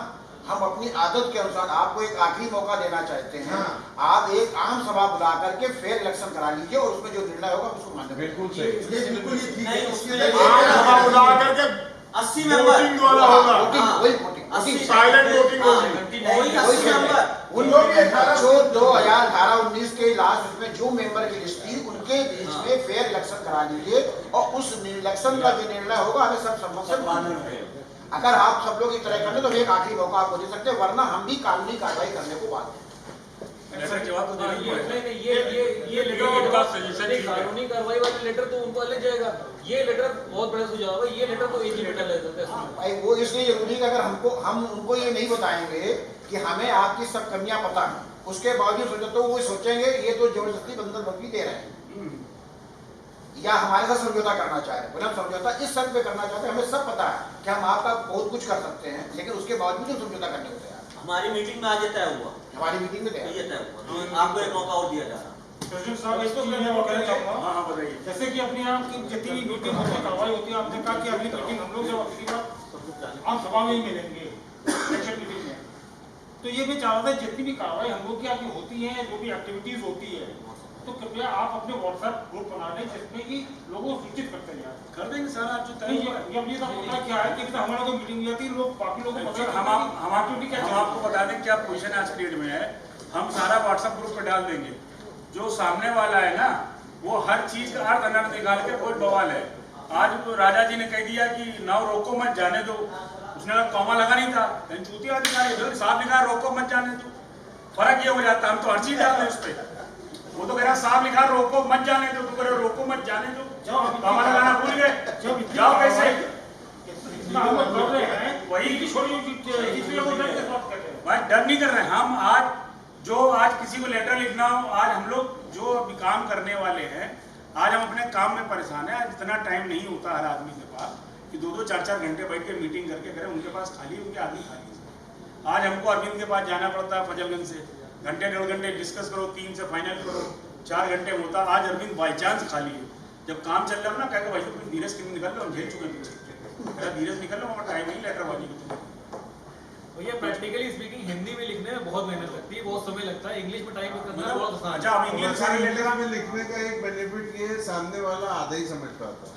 हम अपनी आदत के अनुसार आपको एक आखिरी मौका देना चाहते हैं। आप एक आम सभा बुला करके फेयर इलेक्शन करा लीजिए और उसमें जो निर्णय होगा उसको मान्य। बिल्कुल सही, आम सभा बुला करके 80 वोटिंग वाला होगा, वोटिंग साइलेंट वोटिंग होगी। उन लोग जो 2018-19 के लास्ट उसमें जो मेंबर की लिस्ट थी उनके बीच में फेयर इलेक्शन करा लीजिए और उस इलेक्शन का जो निर्णय होगा हमें सब सम्मत से मानना। अगर आप सब लोग इस तरह करते तो एक आखिरी मौका आपको दे सकते हैं, वरना हम भी कानूनी कार्रवाई करने को बाध्य हैं। जवाब तो देना ही है। ये लेटर कानूनी कार्रवाई वाला लेटर तो उनको अलग जाएगा। ये लेटर बहुत बड़ा सुझाव है, ये लेटर तो एक ही लेटर ले देते हैं। भाई वो इसलिए जरूरी है कि अगर हम उनको ये नहीं बताएंगे कि हमें आपकी सब कमियां पता है, उसके बावजूद सोचो तो वो सोचेंगे ये तो जबरदस्ती बंधन बंदी दे रहे हैं या हमारे साथ समझौता करना चाह रहे हैं। बिना समझौता इस शर्त पे करना चाहते हैं, हमें सब पता है कि हम आपका बहुत कुछ कर सकते हैं, लेकिन उसके बावजूद हम समझौता करने को तैयार। हमारी मीटिंग में आज ये तय हुआ, हमारी मीटिंग में तैयार ये तय हुआ, तो आपको एक मौका और दिया जा रहा है। प्रेसिडेंट साहब, इसको मैं कहना चाहूँगा, हाँ बताइए। जैसे कि अपने यहाँ की जितनी मीटिंग होती है, कार्रवाई होती है, आपने कहा कि अगली मीटिंग हम लोग जब अगली बार आम सभा में ही मिलेंगे इलेक्शन मीटिंग में, तो ये मैं चाह रहा था जितनी भी कार्रवाई हम लोग की आगे होती है, जो भी एक्टिविटीज होती है, तो कृपया आप अपने व्हाट्सएप ग्रुप बना लें जिसमें कि लोगों को सूचित करते जाए। कर देंगे सारा आप जो तय नहीं, हुआ है। ये अपनी होता क्या है कि हमारा कोई मीटिंग हुई जाती है, लोग बाकी लोगों को पता हम आपको बता दें क्या पोजीशन आज पीरियड में है। हम सारा व्हाट्सएप ग्रुप पे डाल देंगे, जो सामने वाला है ना वो हर चीज का अर्थ अनर्थ निकाल के कोई बवाल है। आज तो राजा जी ने कह दिया कि नाव रोको मत जाने दो, उसने कहा कॉमा लगा नहीं था, चूतिया अधिकारी साहब लिखा रोको मत जाने दो, फर्क ये हो जाता। हम तो हर चीज डाल दें उस पर, वो तो कह रहा साहब लिखा रोको मत जाने दो, तो कह रहे रोको मत जाने दो, कॉमा लगाना भूल गए, जाओ कैसे वही डर नहीं कर रहे हैं हम। आज जो आज किसी को लेटर लिखना हो, आज हम लोग जो अभी काम करने वाले हैं, आज हम अपने काम में परेशान है। आज इतना टाइम नहीं होता हर आदमी के पास कि 2-2, 4-4 घंटे बैठ के मीटिंग करके करें। उनके पास खाली, उनके आदमी खाली। आज हमको अरविंद के पास जाना पड़ता है फजलगंज से, घंटे 1.5 घंटे डिस्कस करो, 3 से फाइनल करो, 4 घंटे में होता। आज अरविंद बाई चांस खाली है, जब काम चल रहा है ना कहेगा भाई तुम धीरज क्यों निकल लो, हम झेल चुके हैं पीछे, मेरा धीरज निकल लो, हमारा टाइम नहीं लेटरबाजी की। भैया प्रैक्टिकली स्पीकिंग हिंदी में लिखने में बहुत मेहनत लगती है, बहुत समय लगता है, इंग्लिश में टाइप करना बहुत आसान है। अच्छा हम इंग्लिश से रिलेटेड में लिखने का एक बेनिफिट ये है, सामने वाला आधा ही समझ पाता है।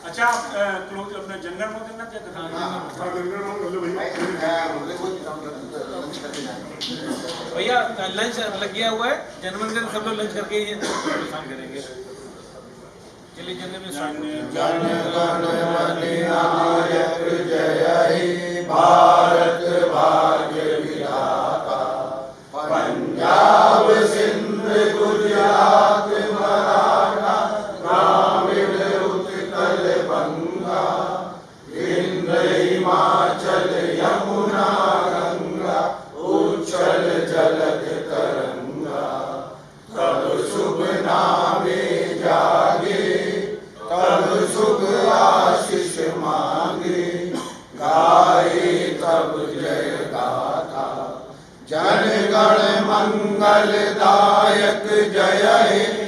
अच्छा आप क्लोज अपना जनरल में करना क्या करना भैया लंच लग गया हुआ है, जनमन दिन सब लोग लंच करके ही स्टार्ट करेंगे। चलिए जनरल में जय हे भारत भाग्य विधाता, पंजाब सिंध गुजरात मराठा द्राविड़ उत्कल बंगा, विंध्य हिमाचल यमुना गंगा, उच्छल जलद तरंगा, तब शुभ नामे जागे, तब शुभ आशीष मांगे, गाए तब जय गाथा, जन गण मंगल दायक जय हे